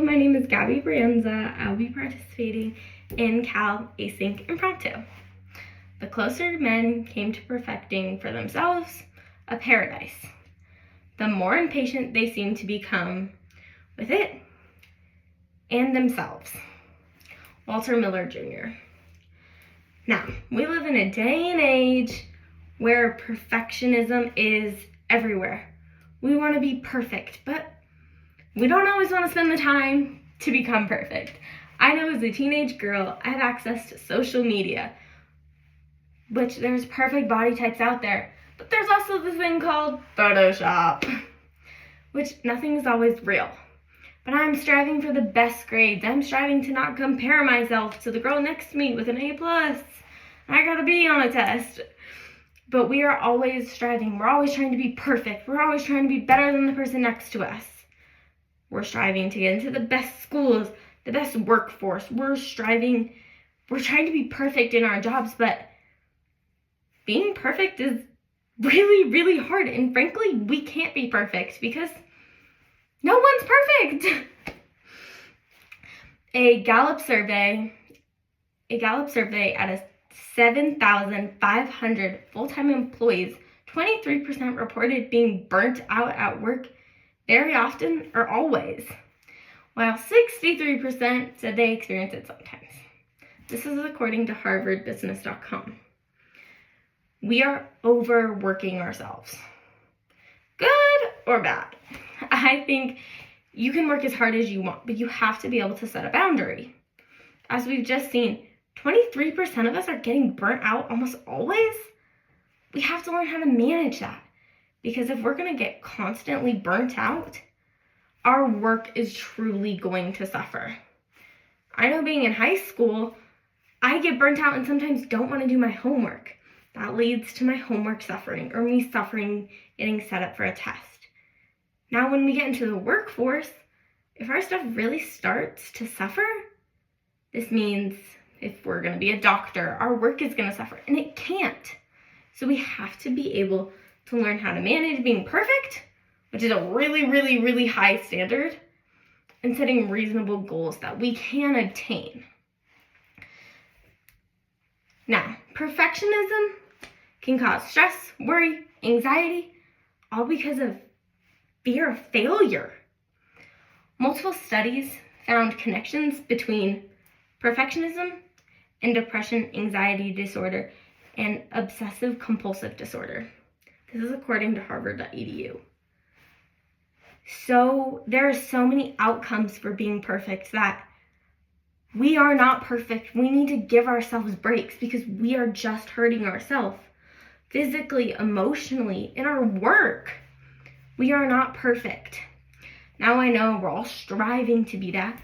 my name is Gabby Brienza. I'll be participating in Cal Async Impromptu. The closer men came to perfecting for themselves a paradise, the more impatient they seemed to become with it and themselves. Walter Miller Jr. Now, we live in a day and age where perfectionism is everywhere. We want to be perfect, but we don't always want to spend the time to become perfect. I know as a teenage girl, I had access to social media, which there's perfect body types out there, but there's also this thing called Photoshop, which nothing is always real. But I'm striving for the best grades. I'm striving to not compare myself to the girl next to me with an A+. I got a B on a test. But we are always striving. We're always trying to be perfect. We're always trying to be better than the person next to us. We're striving to get into the best schools, the best workforce. We're trying to be perfect in our jobs, but being perfect is really, really hard. And frankly, we can't be perfect because no one's perfect. A Gallup survey at 7,500 full-time employees, 23% reported being burnt out at work very often or always, while 63% said they experience it sometimes. This is according to harvardbusiness.com. We are overworking ourselves. Good or bad? I think you can work as hard as you want, but you have to be able to set a boundary. As we've just seen, 23% of us are getting burnt out almost always. We have to learn how to manage that. Because if we're going to get constantly burnt out, our work is truly going to suffer. I know being in high school, I get burnt out and sometimes don't want to do my homework. That leads to my homework suffering or me suffering getting set up for a test. Now, when we get into the workforce, if our stuff really starts to suffer, this means if we're going to be a doctor, our work is going to suffer, and it can't. So we have to be able to learn how to manage being perfect, which is a really, really, really high standard, and setting reasonable goals that we can attain. Now, perfectionism can cause stress, worry, anxiety, all because of fear of failure. Multiple studies found connections between perfectionism and depression, anxiety disorder, and obsessive compulsive disorder. This is according to harvard.edu. So there are so many outcomes for being perfect that we are not perfect. We need to give ourselves breaks because we are just hurting ourselves physically, emotionally, in our work. We are not perfect. Now I know we're all striving to be that,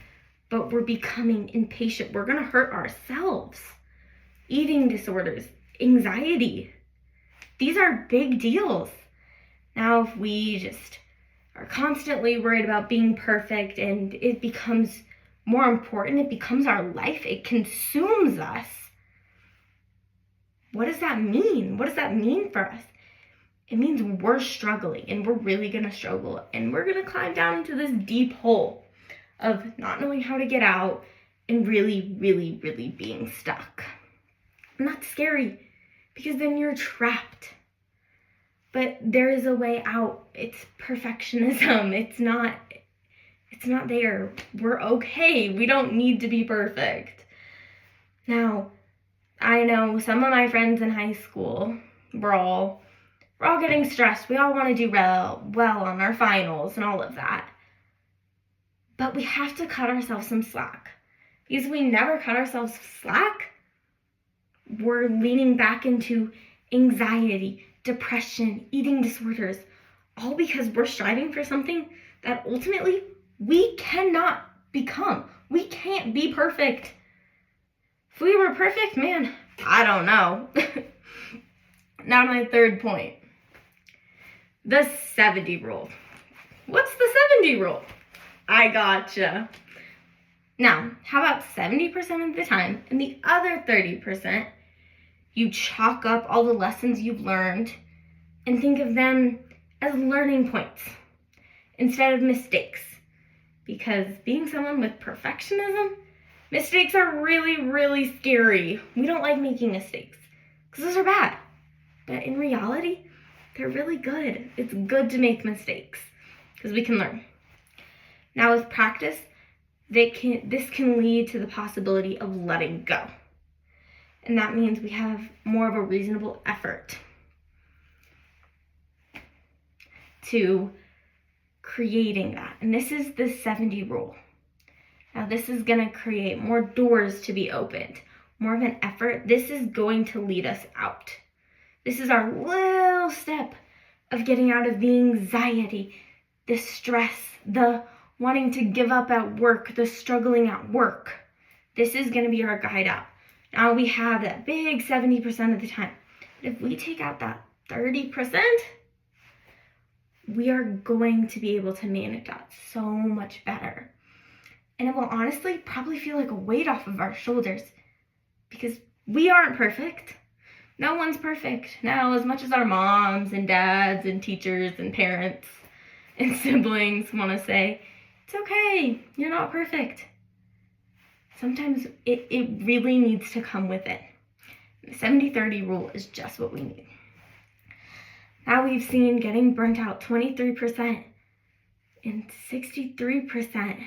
but we're becoming impatient. We're going to hurt ourselves. Eating disorders, anxiety. These are big deals. Now, if we just are constantly worried about being perfect and it becomes more important, it becomes our life, it consumes us. What does that mean? What does that mean for us? It means we're struggling and we're really going to struggle and we're going to climb down into this deep hole of not knowing how to get out and really, really, really being stuck. And that's scary because then you're trapped. But there is a way out. It's perfectionism. It's not there. We're okay. We don't need to be perfect. Now, I know some of my friends in high school, we're all getting stressed. We all want to do well on our finals and all of that. But we have to cut ourselves some slack. Because if we never cut ourselves slack, we're leaning back into anxiety, depression, eating disorders, all because we're striving for something that ultimately we cannot become. We can't be perfect. If we were perfect, man, I don't know. Now my third point. The 70 rule. What's the 70 rule? I gotcha. Now, how about 70% of the time, and the other 30%, you chalk up all the lessons you've learned and think of them as learning points instead of mistakes. because being someone with perfectionism, mistakes are really, really scary. We don't like making mistakes because those are bad. But in reality, they're really good. It's good to make mistakes because we can learn. Now with practice, this can lead to the possibility of letting go. And that means we have more of a reasonable effort to creating that. And this is the 70 rule. Now this is going to create more doors to be opened, more of an effort. This is going to lead us out. This is our little step of getting out of the anxiety, the stress, the wanting to give up at work, the struggling at work. This is going to be our guide out. Now we have that big 70% of the time. But if we take out that 30%, we are going to be able to manage that so much better. And it will honestly probably feel like a weight off of our shoulders because we aren't perfect. No one's perfect. Now, as much as our moms and dads and teachers and parents and siblings want to say, it's okay, you're not perfect. Sometimes it really needs to come with it. The 70-30 rule is just what we need. Now we've seen getting burnt out 23% and 63%.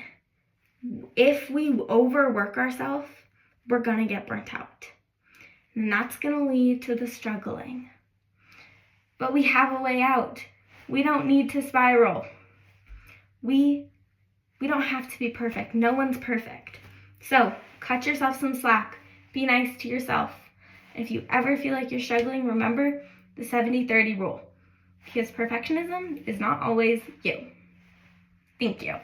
If we overwork ourselves, we're going to get burnt out. And that's going to lead to the struggling. But we have a way out. We don't need to spiral. We don't have to be perfect. No one's perfect. So cut yourself some slack. Be nice to yourself. If you ever feel like you're struggling, remember the 70-30 rule. Because perfectionism is not always you. Thank you.